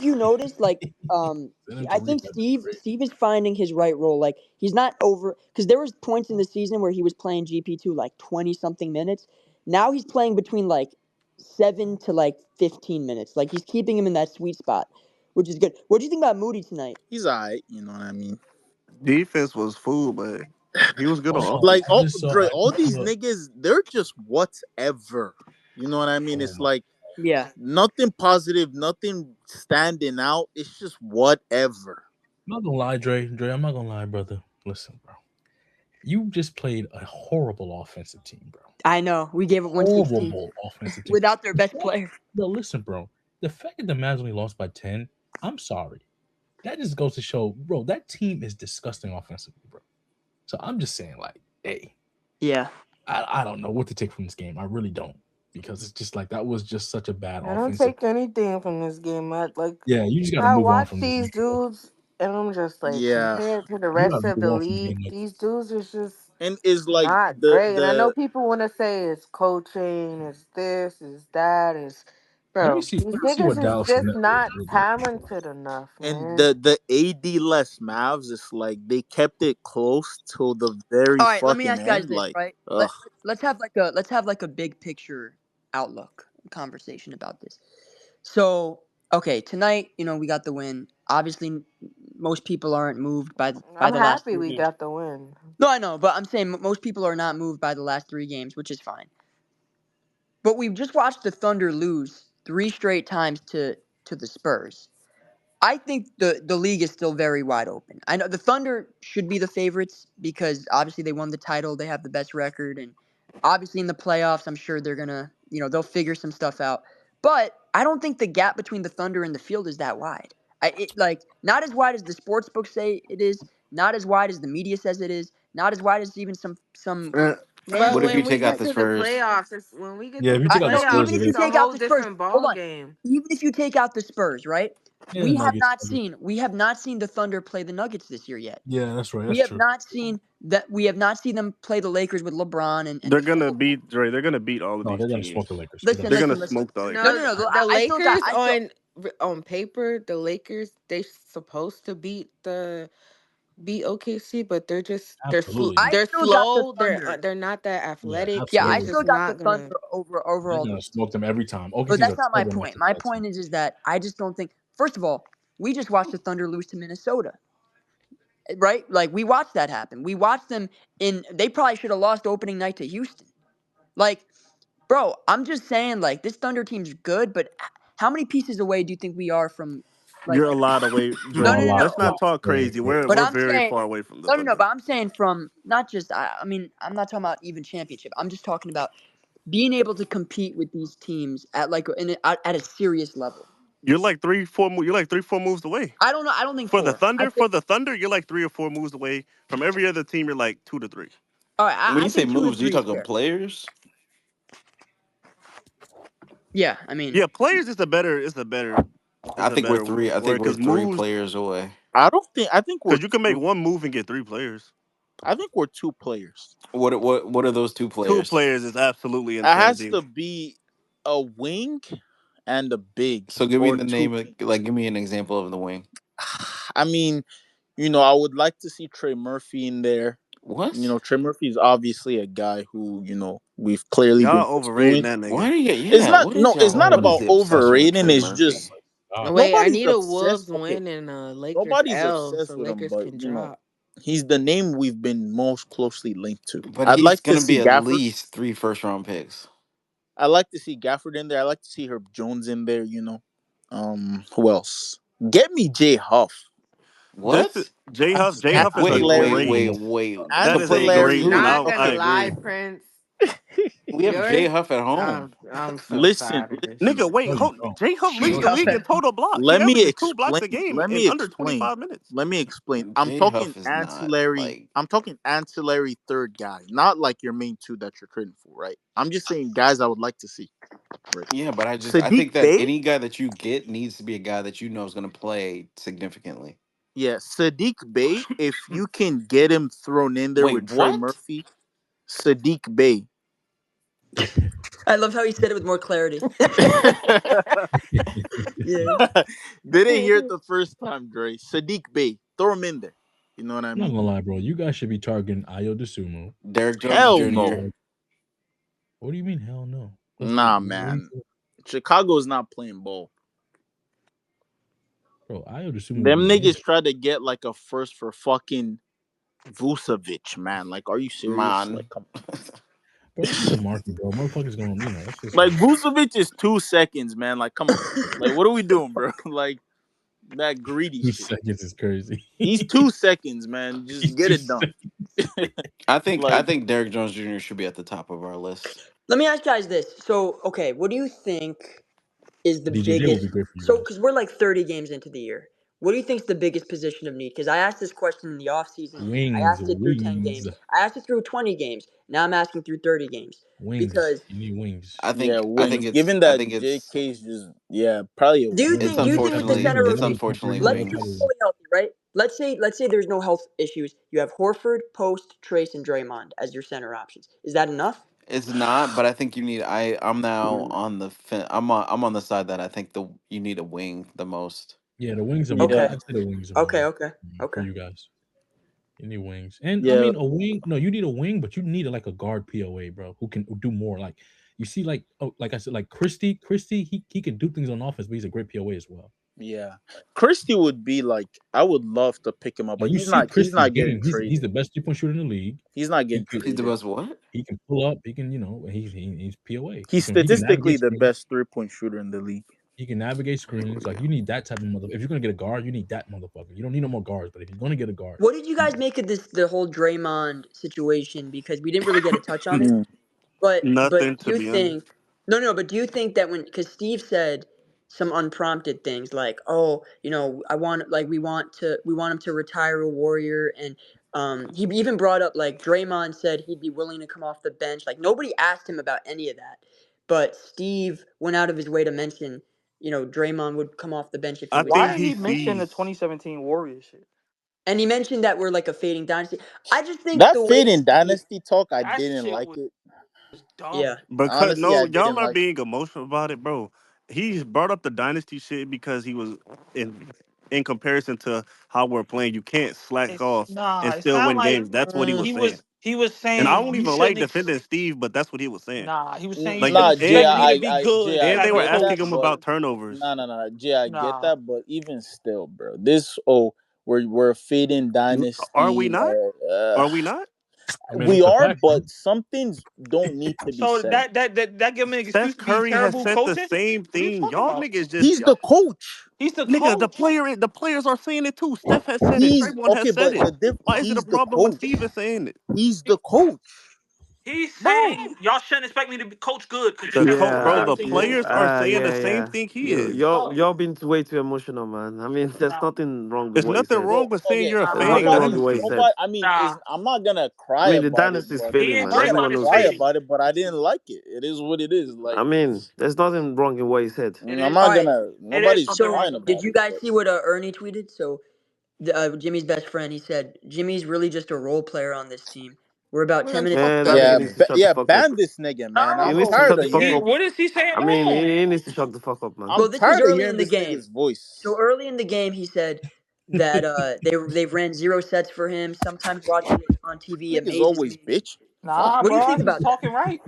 you noticed, like, Send him to I think rehab. Steve is finding his right role. Like, he's not over because there was points in the season where he was playing GP2 like 20 something minutes. Now he's playing between like 7 to like 15 minutes. Like, he's keeping him in that sweet spot, which is good. What do you think about Moody tonight? He's alright. You know what I mean? Defense was full, but he was good on Oh, offense. Like I just saw. Dre, I all just these saw. niggas, they're just whatever. You know what I mean? Oh It's my! like Yeah. nothing positive, nothing standing out. It's just whatever. I'm not gonna lie, Dre. Dre, I'm not gonna lie, brother. Listen, bro. You just played a horrible offensive team, bro. I know. We gave it 116 Horrible offensive team. without their The best fact, player. no, listen, bro. The fact that the Mavs only lost by 10, I'm sorry. That just goes to show, bro, that team is disgusting offensively, bro. So I'm just saying, like, hey, Yeah. I don't know what to take from this game. I really don't. Because it's just like that was just such a bad I don't offensive. take anything from this game. Yeah, you just gotta I move on watch from this these game, bro. dudes, and I'm just like, Yeah, compared to the You rest gotta of move the on from a game league, like these dudes is just and is like not the great. And I know the people want to say it's coaching, it's this, it's that, it's let me bro. see. These Let me see what niggas is Dallas is just net not rating. talented enough, and man. the AD less Mavs. It's like they kept it close till the very All right, let me fucking ask you guys end. this, Like, right? ugh. Let's have like a big picture outlook conversation about this. So, okay, tonight, we got the win. Obviously, most people aren't moved by I'm the last happy three we games. got the win. No, I know, but I'm saying most people are not moved by the last three games, which is fine. But we've just watched the Thunder lose three straight times to the Spurs. I think the league is still very wide open. I know the Thunder should be the favorites because obviously they won the title, they have the best record, and obviously in the playoffs, I'm sure they're gonna, they'll figure some stuff out. But I don't think the gap between the Thunder and the field is that wide. Like not as wide as the sports books say it is, not as wide as the media says it is, not as wide as even some Uh, But What if fans. you when we take out get the to the Spurs? playoffs, when we get Yeah, to if you the take out the No, Spurs, even playoffs, if it you it's is. a take out whole the Spurs, different hold ball on. game. Even if you take out the Spurs, right? Yeah, the Nuggets. We have not seen the Thunder play the Nuggets this year yet. Yeah, that's right. We That's have true. not seen that. We have not seen them play the Lakers with LeBron and they're gonna full. beat Dre. They're gonna beat all of No, these they're gonna smoke teams. the Lakers. They're gonna Listen, They're smoke. gonna listen, listen. smoke the No, Lakers. No, no, no. the I still got. Lakers I still. on paper, the Lakers they supposed to beat OKC, but Absolutely I not. they're still got the slow. Thunder. They're not that Yeah, athletic. Yeah, They're I absolutely. still just got the not Thunder gonna. They're overall gonna this season. smoke them every time. But OKC is a that's not my terrible point. matchup My for that team. point is that I just don't think. First of all, we just watched the Thunder lose to Minnesota, right? Like we watched that happen. We watched them in. They probably should have lost opening night to Houston. Like, bro, I'm just saying, like, this Thunder team's good, but how many pieces away do you think we are from, like, You're a lot away, no, Dre. no, No, a no, lot, Let's no. a not lot. talk Yeah, crazy. yeah. But We're I'm very saying, far away from the no, no, no. Thunder. But I'm saying from not just, I mean, I'm not talking about even championship. I'm just talking about being able to compete with these teams at like at a serious level. You're like 3, 4. You're like 3, 4 moves away. I don't know. I don't think For the four. I Thunder, think you're like 3 or 4 moves away. From every other team, you're like 2 to 3. all right. When I you say think two to moves, are you three is talking fair. players? Yeah, I mean, Yeah, players is the better. Is the better. Is I the think we're better three. I word think we're because three moves. players away. I don't think. I think we're Because you can make two. one move and get 3 players. I think we're two players. What are those two Two players? players is absolutely It has insanity. to be a wing and a big, So give me or the two. name of like give me an example of the wing. I mean, I would like to see Trey Murphy in there. What? Trey Murphy is obviously a guy who we've clearly been Y'all overrating pursuing. that Why nigga. do you? It's Yeah. not What is no, it's y'all? not What is about the obsession with overrating. Trey It's Murphy? just God. Wait, I nobody's need a obsessed. Wolves Okay, win and a Lakers nobody's L obsessed so with him, Lakers but can drop. he's the name we've been most closely linked to. But I'd he's like to gonna see be at Gafford. least three first round picks. I like to see Gafford in there. I like to see Herb Jones in there. Who else? Get me Jay Huff. This is What? J Huff. J Huff is a Ancillary, great. Wait. That To is a play ancillary against great one. who? Not I gonna linebacker. lie, agree. Prince. We have Jay You're Huff at home. I'm so Listen, tired of this Nigga, shit. wait, No, you hold. don't. J Huff leads No, the you league don't. in total blocks. He let me averages 2 blocks explain. a game Let in me under explain. 25 minutes. Let me explain. I'm Jay talking Huff is not ancillary. like. I'm talking ancillary third guy, not like your main two that you're trading for, right? I'm just saying guys I would like to see. Right. Yeah, but I Sadiq think that Bey, any guy that you get needs to be a guy that you know is going to play significantly. yeah, Sadiq Bey. If you can get him thrown in there Wait, with Trey what? Murphy, Sadiq Bey. I love how he said it with more clarity. Yeah. Didn't hear it the first time, Dre. Sadiq Bey, throw him in there. You know what I I'm not mean? gonna lie, bro. You guys should be targeting Ayo DeSumo. Derek Jones Hell Jr. no. What do you mean? Hell no. Nah, What do you man. Chicago's not playing ball. bro, Ayo DeSumo would Them be niggas good. try to get like a first for fucking Vucevic, man. Like, are you serious? Man. Like, come on. Bro, that's just a market, bro. Motherfuckers going, that's just Like Vucevic is 2 seconds, man. Like, come on. Like, what are we doing, bro? Like that greedy 2 shit. seconds is crazy. He's 2 seconds, man. He's Just get two it done. seconds. I Like, think Derek Jones Jr. should be at the top of our list. Let me ask you guys this. So, okay, what do you think is the DJJ would be biggest? great for you So, guys. because we're like 30 games into the year, what do you think is the biggest position of need? Because I asked this question in the offseason. I Wings, asked it through 10 wings, games. I asked it through 20 games. Now I'm asking through 30 games. wings. Because You need wings. yeah, I think wings. it's Given I that think it's JK's just probably a do you wing. it's think? Do you think with the unfortunately center it's rotation, unfortunately let's say wings. fully healthy, right? Let's say there's no health issues. You have Horford, Post, Trace, and Draymond as your center options. Is that enough? It's not, but I think you need. I'm now on the. I'm on the side that I think you need a wing the most. Yeah, the wings are more. Okay. Yeah, I'd say the wings are Okay. more Okay. for Okay. you guys. You need wings, and I yeah. mean a wing. No, you need a wing, but you need like a guard POA, bro, who can do more. Like you see, like I said, like Christie, he can do things on offense, but he's a great POA as well. Yeah, Christie would be like. I would love to pick him up, Like but you he's see not. He's Christie not getting getting, he's traded. the best 3-point shooter in the league. He's not He getting can He's the traded. best what? he can pull up. He can he's POA. He's He can statistically navigate the screens. best 3-point shooter in the league. He can navigate screens. Like you need that type of motherfucker. If you're gonna get a guard, you need that motherfucker. You don't need no more guards. But if you're gonna get a guard, What did you you guys make of the whole Draymond situation? Because we didn't really get a touch on it. Mm. But Nothing do to you be honest. think no, but do you think that when because Steve said some unprompted things like, oh, we want him to retire a Warrior, and he even brought up like Draymond said he'd be willing to come off the bench. Like nobody asked him about any of that, but Steve went out of his way to mention Draymond would come off the bench if he I was Why think did he he healthy, mention the sees 2017 Warriors shit? and he mentioned that we're like a fading dynasty. I just think That the way fading dynasty talk, I That didn't shit like was it. dumb. yeah. because Honestly, no, I y'all didn't are like it. being emotional about it, bro. He brought up the dynasty shit because he was in comparison to how we're playing. You can't slack It's off and nah. It still sounded win like games. That's what he was saying. he was And I saying don't you even like shouldn't. defending Steve, but that's what he was saying. Nah, he was saying you Like, shouldn't Nah, Jay, expect me to and be Jay, good I they as were a get asking that, him coach. but about turnovers. Jay, I get Nah, that, but even still, bro, this we're fading Are we dynasty. not? Are we not? I mean We it's a are, fact. but some things don't need to be so said. that give me an excuse Steph to be Curry has terrible said the coaching. same What are you thing. talking Y'all about? niggas just He's the coach. He's the nigga, coach. the players are saying it too. Steph has said it. He's Draymond okay, has said but it. Why is it a he's the problem when coach. Steve is saying it? He's the coach, He's bro. saying y'all shouldn't expect me to be coach good because you The said the bro, Yeah, the 2017 yeah, players Warriors. are saying the same yeah. thing he You, is. you're being way too emotional, man. I mean, there's Nah, nothing wrong with There's what you nothing said. Bro, wrong with saying okay, you're a There's fading nothing wrong nobody, with what you dynasty. said. nobody. I mean, nah. is I'm not gonna I cry mean, the about it, dynasty is but He fading, and I'm man. not gonna Everyone Draymond is knows cry this. fading. about it. But I didn't like it. It is what it is. I Like, mean, there's nothing wrong in what he said. It I'm is. not All right. gonna. It is Nobody's something wrong So crying with it. did about you it. guys But see what Ernie tweeted? So Jimmy's best friend, he said Jimmy's really just a role player on this team. We're about What 10 the minutes fuck Yeah, into that that the nigga yeah, mean? needs to shut the yeah, fuck up. ban this nigga, man. He I'm needs No. to tired shut of the fuck He hearing up. it. what is he saying I mean, wrong? he needs to shut the fuck up, man. I'm well, this was tired of early in hearing the this game. nigga's voice. So early in the game, he said that they've ran 0 sets for him. Sometimes watching it on TV Niggas amazes always me. bitch. Fuck. Nah, What do you bro. think He's about that? talking right.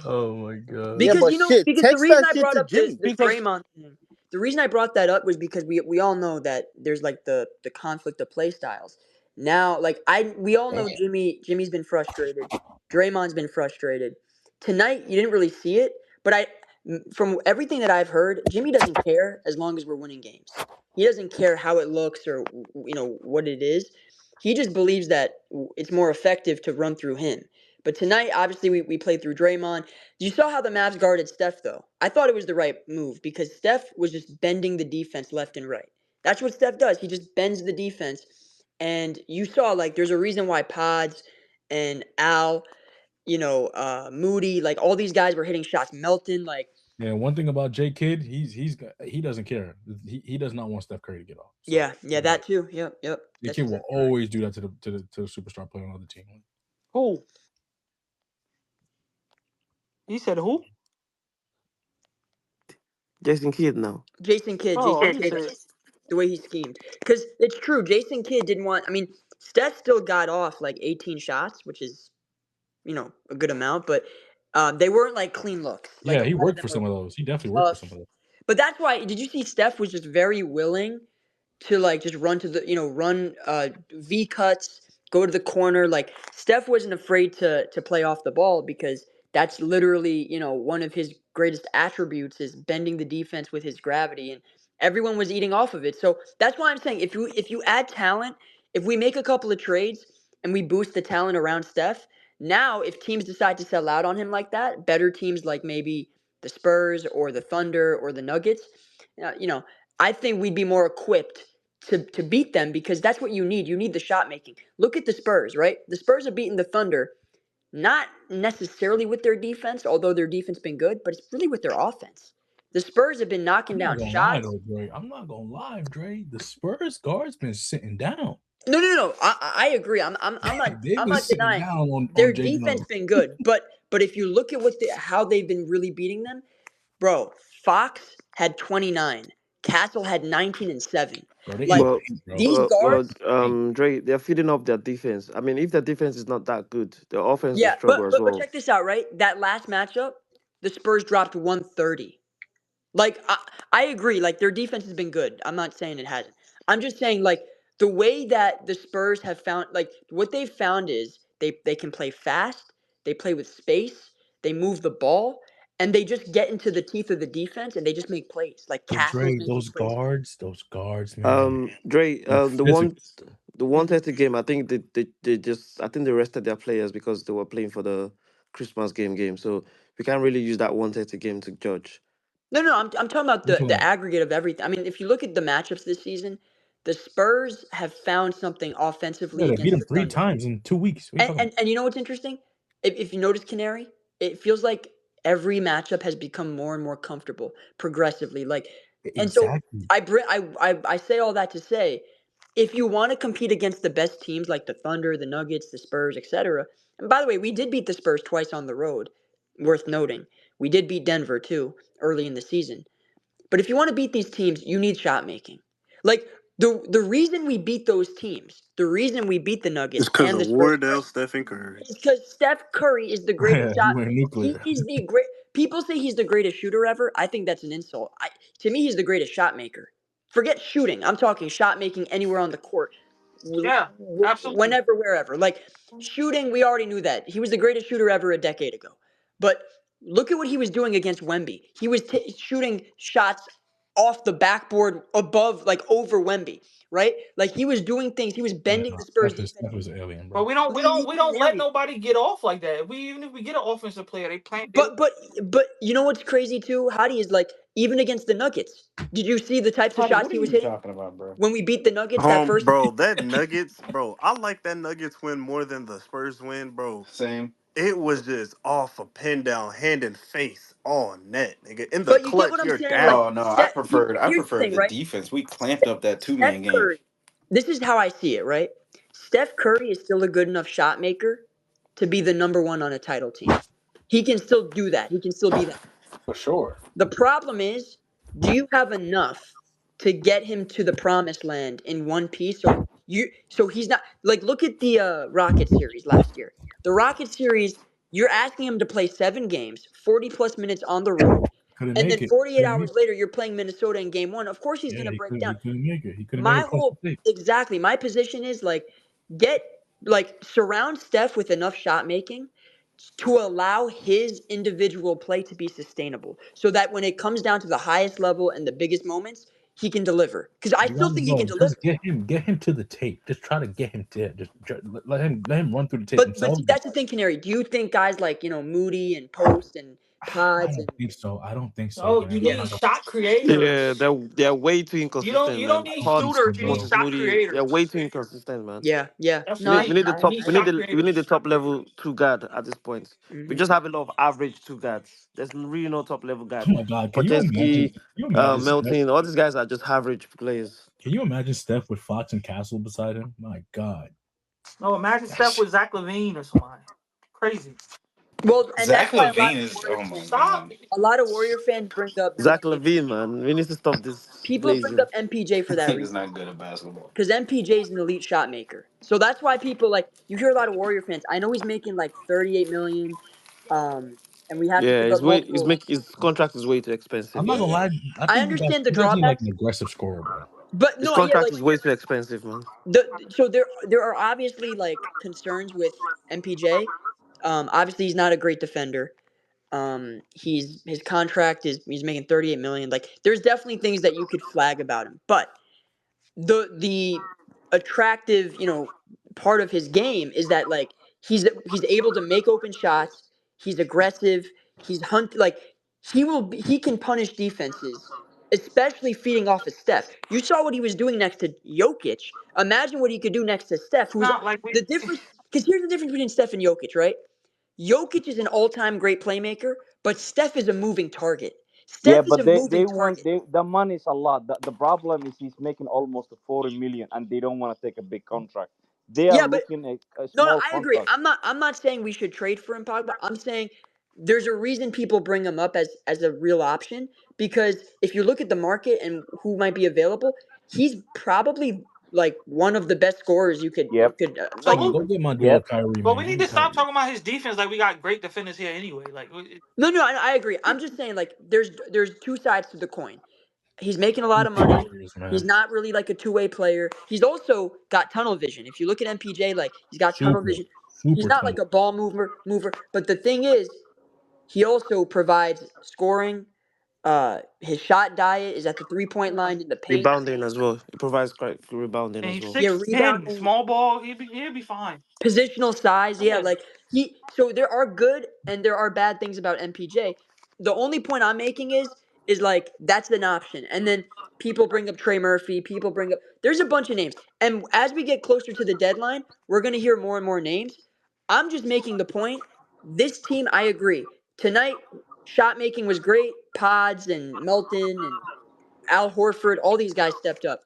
Oh my god. Yeah, Because but shit, because the text reason that I shit brought to up the Jimmy. the Because Draymond thing, the reason I brought that up was because we all know that there's like the conflict of play styles. Now, like we all know Jimmy's been frustrated. Draymond's been frustrated. Tonight, you didn't really see it, but from everything that I've heard, Jimmy doesn't care as long as we're winning games. He doesn't care how it looks or what it is. He just believes that it's more effective to run through him. But tonight, obviously, we played through Draymond. You saw how the Mavs guarded Steph, though. I thought it was the right move because Steph was just bending the defense left and right. That's what Steph does. He just bends the defense. And you saw, like, there's a reason why Pods and Al, Moody, like, all these guys were hitting shots. Melton, like, Yeah, one thing about J Kidd, he doesn't care. He does not want Steph Curry to get off. So yeah, that too. Yep. J That's Kidd will exactly right. always do that to the superstar player on the other team. who? He said who? Jason Kidd now. Jason Kidd, Oh, Jason I just Kidd, said. the way he schemed. Because it's true, Jason Kidd didn't want. I mean, Steph still got off like 18 shots, which is a good amount, but they weren't like clean looks. Like Yeah, a he lot of worked them for were some of those. He definitely worked for tough. some of those. But that's why. Did you see Steph was just very willing to like just run to the run V cuts, go to the corner. Like Steph wasn't afraid to play off the ball because that's literally one of his greatest attributes is bending the defense with his gravity, and everyone was eating off of it. So that's why I'm saying if you add talent, if we make a couple of trades and we boost the talent around Steph, now if teams decide to sell out on him like that, better teams like maybe the Spurs or the Thunder or the Nuggets, you know, I think we'd be more equipped to beat them because that's what you need. You need the shot making. Look at the Spurs, right? The Spurs have beaten the Thunder, not necessarily with their defense, although their defense been good, but it's really with their offense. The Spurs have been knocking I'm not down gonna lie shots. though, Dre. I'm not gonna lie, Dre. The Spurs guards been sitting down. No, no, no. I agree. I'm not They've I'm been not sitting denying down their on J defense Dub. been good, but if you look at how they've been really beating them, bro, Fox had 29. Castle had 19 and 7. Bro, they eat Like But paint, bro. these guards, Dre, they're feeding off their defense. I mean, if their defense is not that good, their offense will yeah, but struggle as but but well. check this out, right? That last matchup, the Spurs dropped 130. Like I agree, like their defense has been good. I'm not saying it hasn't. I'm just saying like the way that the Spurs have found like what they've found is they can play fast, they play with space, they move the ball, and they just get into the teeth of the defense and they just make plays. Like But Castle's Dre, making plays. those guards, man, Dre, they're physical. the 130 game, I think they just I think they rested their players because they were playing for the Christmas game. So we can't really use that 130 game to judge. No, no, I'm talking about What you the talking aggregate of everything. I mean, if you look at the matchups this season, the Spurs have found something Yeah, offensively they beat against them the three Thunder. times in 2 weeks. What are you talking And you know what's interesting? If you notice Canary, it feels like every matchup has become more and more comfortable progressively. Like, about? and so Exactly. I say all that to say, if you want to compete against the best teams like the Thunder, the Nuggets, the Spurs, etc. And by the way, we did beat the Spurs twice on the road. Worth noting, we did beat Denver too early in the season. But if you want to beat these teams, you need shot making. Like the reason we beat those teams, the reason we beat the It's Nuggets because and of the Spurs Wardell, Stephen Curry. is because Steph Curry is the greatest He shot. went He nuclear. is the great. People say he's the greatest shooter ever. I think that's an insult. To me, he's the greatest shot maker. Forget shooting. I'm talking shot making anywhere on the court, Yeah, absolutely. whenever, wherever. Like shooting, we already knew that he was the greatest shooter ever a decade ago. But look at what he was doing against Wemby. He was shooting shots off the backboard above, like over Wemby, right? Like he was doing things. He was Yeah, bending no, the Spurs defense. Steph is an alien, But bro. we don't He's an let alien. nobody get off like that. We even if we get an offensive player, they playing. They But you know what's crazy too? Hadi is like even against the Nuggets. Did you see the types of Honey, shots what are he was you hitting talking about, bro? when we beat the Nuggets that first time? Bro, that Nuggets, bro. I like that Nuggets win more than the Spurs win, bro. Same. It was just off a pin down, hand and face on net, nigga. In the But you get what clutch, I'm you're saying? Like down. Oh no, Steph. I Here's the preferred thing, the right? defense. We clamped up that two Steph man game. Curry. This is how I see it, right? Steph Curry is still a good enough shot maker to be the number one on a title team. He can still do that. He can still be that. For sure. The problem is, do you have enough to get him to the promised land in one piece? So he's not like look at the Rocket series last year. The Rocket series, you're asking him to play 7 games, 40 plus minutes on the road, Couldn't and then make it. 48 Couldn't make hours it. later you're playing Minnesota in game 1. Of course he's Yeah, gonna break down. he couldn't make it. He couldn't make My it plus the whole state. exactly my position is like get like surround Steph with enough shot making to allow his individual play to be sustainable so that when it comes down to the highest level and the biggest moments, he can deliver. Because I You still gotta think he can know. deliver. Just get him to the tape. Just try to get him there. Let him run through the tape But himself. see, that's the thing, Canary. Do you think guys like, Moody and Post and I Pods don't and think so. I don't think so, oh, you man. yeah. I'm need not gonna. shot Yeah, creators. they're way too You don't inconsistent, you don't man. I need don't think Pods, so, shooters. You need bro. Moses shot Moody, they're way creators. too inconsistent, man. Yeah, yeah. That's No, what I you need. I You need shot We need the creators. top level two guard at this point. We hmm just have a lot of average two guards. There's really no top level Oh guard. my God, can you imagine? Pocheski, Can you imagine Steph? Melton, all these guys are just average players. Can you imagine Steph with Fox and Castle beside him? My God. No, imagine Steph with Zach Levine or somebody. Crazy. Well, and that's Zach why a lot Levine of is. Warrior Oh my fans, Stop. god. a lot of Warrior fans bring up Zach MPJ. Levine, man, we need to stop this People bring blazing. up MPJ for that Nigga's reason not good at basketball. because MPJ is an elite shot maker. So that's why people like you hear a lot of Warrior fans. I know he's making like 38 million, and we have to Yeah, give up multiple. his contract is way too I'm expensive, not man. gonna lie. I I think understand the you guys need like drawbacks, an aggressive scorer, bro. but His no, yeah, contract like is way too expensive, man. so there are obviously like concerns with MPJ. Obviously he's not a great defender. His contract is he's making 38 million. Like there's definitely things that you could flag about him, but the attractive part of his game is that like he's able to make open shots. He's aggressive. He's like he can punish defenses, especially feeding off of Steph. You saw what he was doing next to Jokic. Imagine what he could do next to Steph. Who's Not like we. the difference? Because here's the difference between Steph and Jokic, right? Jokic is an all-time great playmaker, but Steph is a moving target. Yeah, Steph is a but they moving want target. the money is a lot. The problem is he's making almost 40 million, and they don't want to take a big contract. They are Yeah, but looking at a no, small I agree. contract. I'm not saying we should trade for him, Pogba. I'm saying there's a reason people bring him up as a real option because if you look at the market and who might be available, he's probably like one of the best scorers you could Yep. So like. Man, who? go get my dude Yep. Kyrie, But man. we Go need to get stop Kyrie. talking about his defense like we got great defenders here anyway. Like, No, I agree. I'm just saying like there's two sides to the coin. He's making a lot He's of money. serious, He's man. not really like a two-way player. He's also got tunnel vision. If you look at MPJ, like he's got tunnel Super, vision. He's super not like tunnel. a ball mover. But the thing is, he also provides scoring. His shot diet is at the 3-point line in the paint. Rebounding as well. He provides quite good rebounding and as he's well. Yeah, 6'10", rebounding, small ball. He'll be fine. positional size. Yeah, Yeah. like he. So there are good and there are bad things about MPJ. The only point I'm making is like that's an option. And then people bring up Trey Murphy. People bring up there's a bunch of names. And as we get closer to the deadline, we're gonna hear more and more names. I'm just making the point. This team, I agree. Tonight, shot making was great. Pods and Melton and Al Horford, all these guys stepped up.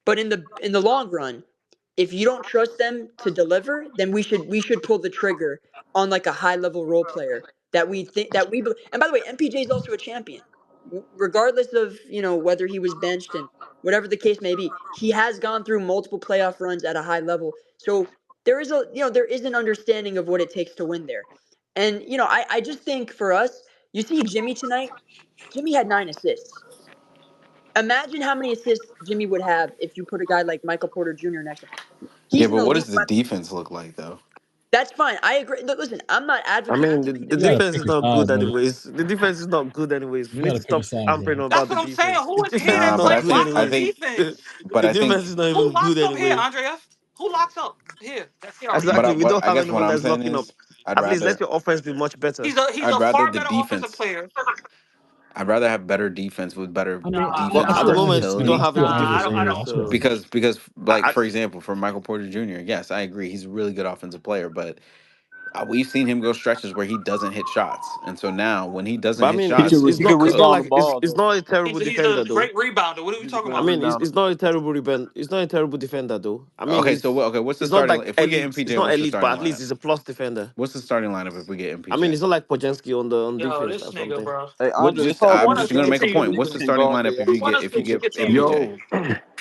But in the long run, if you don't trust them to deliver, then we should pull the trigger on like a high level role player that we think that we. And by the way, MPJ is also a champion, regardless of whether he was benched and whatever the case may be. He has gone through multiple playoff runs at a high level, so there is an understanding of what it takes to win there. And I just think for us, you see Jimmy tonight. Jimmy had 9 assists. Imagine how many assists Jimmy would have if you put a guy like Michael Porter Jr. next to him. Yeah, He's an but what elite does the weapon. defense look like though? That's fine. I agree. Look, listen, I'm not I advocating mean, to the be You gotta defense defensive. is pick a not side, good brother. anyways. The defense is not good anyways. You We need to gotta pick a stop side, hampering bro. about That's the what I'm saying. defense. The Who is here defense is that Nah, but not play good lock I up anyways. think, defense? but The I think, defense is not Who even good locks up here, anyways. Andrea? Who locks up here? That's here already. Exactly. We but don't I have guess what anyone I'm that's saying locking up. is, I'd At least let rather, your offense be much better. He's I'd a rather far the better offensive defense. player. I'd rather have better defense with better I mean, But defensive at the Nah, moment, we don't versatility. have nah. enough I defensive don't. I Yeah, I players. don't. see what So, you mean. Because like I, for example, for Michael Porter Jr., yes, I agree, he's a really good offensive player, but we've seen him go stretches where he doesn't hit shots, and so now when he doesn't but I hit mean, He can shots, it's he you're can not it's not rebound the cooked. like ball it's though. not a terrible He's a defender though. great rebounder. What are we He's a talking great I about? mean, rebounder. it's not a terrible rebound. It's not a terrible defender though. I mean, Okay, so okay, what's the it's not starting? like If we get elite. It's MPJ, not what's the elite, but starting at least lineup? it's a plus defender. What's the starting lineup if we get I mean, MPJ? it's not like Pojanski on Yo, defense this or nigga, something. bro. Hey What? Andre, it's Just Who all I'm want good, us just to gonna bro. make a continue point. Niggas What's the losing? can starting guard lineup their if Who you want get us if to you get continue MPJ? losing? Yo,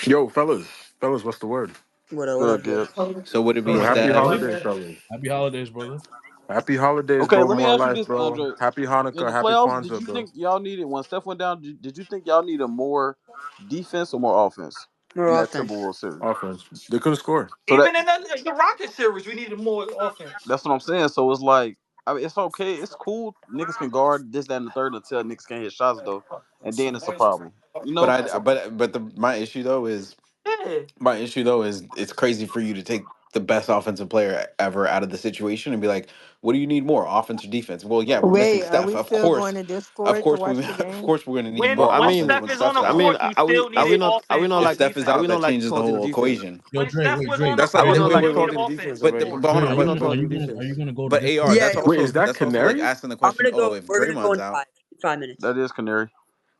yo, fellas, what's the word? What up? What good, up, good. Gibbs? So would it be Yo, happy Steph? holidays, fellas. Happy holidays, brother. Happy holidays, Okay, bro. let me More ask you life, this, bro. Andre. Happy In Hanukkah, the happy playoffs, did Kwanzaa, you bro. think y'all needed when Steph went down? Did you think y'all needed more defense or more offense in More that offense. Timberwolves series? Offense. They couldn't score. So that Even in the Rocket series, we needed more offense. that's what I'm saying. So it's like, I mean, it's okay, it's cool. Niggas can guard this, that, and the third until niggas can't hit shots though, and then it's a problem. You But know? my issue though is Yeah. it's crazy for you to take the best offensive player ever out of the situation and be like, what do you need more, offense or defense? Well, yeah, we're missing Wait, are Steph. we still going to Discord to watch the Of game? course we're gonna need When more But I when mean, offense Steph when is on Steph's the I out. mean, court, you still needed are we offense not If over like Steph is are defense. we out, not that like changes the talking whole defense? equation. Yo, When Dre, Steph wait, was Dre. on the That's Are we wait, court, not wait, you like wait, wait. needed talking offense defense But already? more. but hold Dre, on, are you but gonna are Talking you gonna are defense. you gonna go to but AR, Discord? that's Wait, also is that that's also like Canary? asking the I'm question, gonna oh, go. if We're gonna go Draymond's in out, 5 minutes. That is Canary.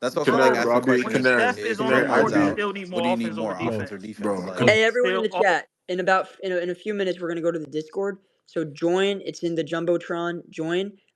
that's also like Canary, Bro, bro. asking I'll the be question, when if Canary. Steph is if on the Canary Draymond's court, you ID. out, still need what do more you need offense over more, Yo, offense or defense. defense? Bro, Like, cause Hey, everyone in Still, the chat. In a few minutes, we're gonna go to the Discord. So join. It's in the jumbotron. Join.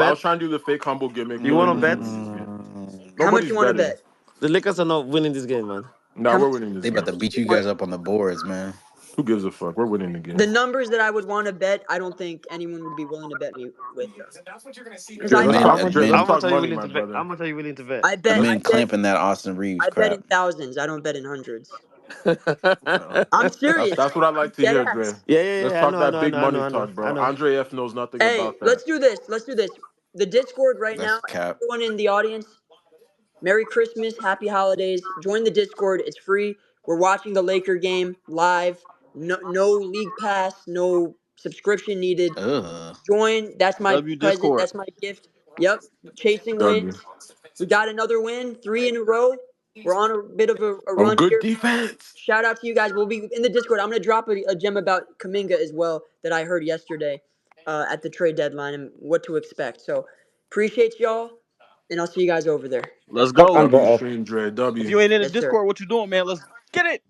to I was bet? trying to do the fake humble gimmick. You Nobody want to was bet? winning this game. How much Nobody's you want to betting. bet? The Lakers are not winning this game, man. Nah, How we're much winning They this about game. to beat you you want? guys up on the boards, man. Who gives a fuck? We're winning the The game. numbers that I would want to bet, I don't think anyone would be willing to bet me with though. Because Here, I A let's bet, man, How talk. a much? Let's How man, much talk are you money, willing my to bet? How brother. much are you willing to bet? I a bet, I man bet, clamping that Austin Reeves I bet in crap. thousands. I don't bet in hundreds. Yeah. I'm That's serious. that's what I like to Dead hear, Dre. ass. Yeah, yeah, Let's yeah. I talk know, I that know, I big know, I know, money I know, talk, I bro. know. Andre F knows nothing Hey, about that. let's do this. Let's do this. The Discord right now. That's cap. Everyone in the audience, Merry Christmas, Happy Holidays. Join the Discord. It's free. We're watching the Laker game live. No league pass. No subscription needed. Ugh. Join. That's my W present. Discord. That's my gift. Yep. Chasing W. wins. We got another win. 3 in a row. We're on a bit of a Oh, run good here. defense. Shout out to you guys. We'll be in the Discord. I'm gonna drop a gem about Kaminga as well that I heard yesterday at the trade deadline and what to expect. So appreciate y'all, and I'll see you guys over there. Let's Fuck go. Andre W F. stream Dre. If W. you ain't in the Yes, sir. Discord, what you doing, man? Let's get it.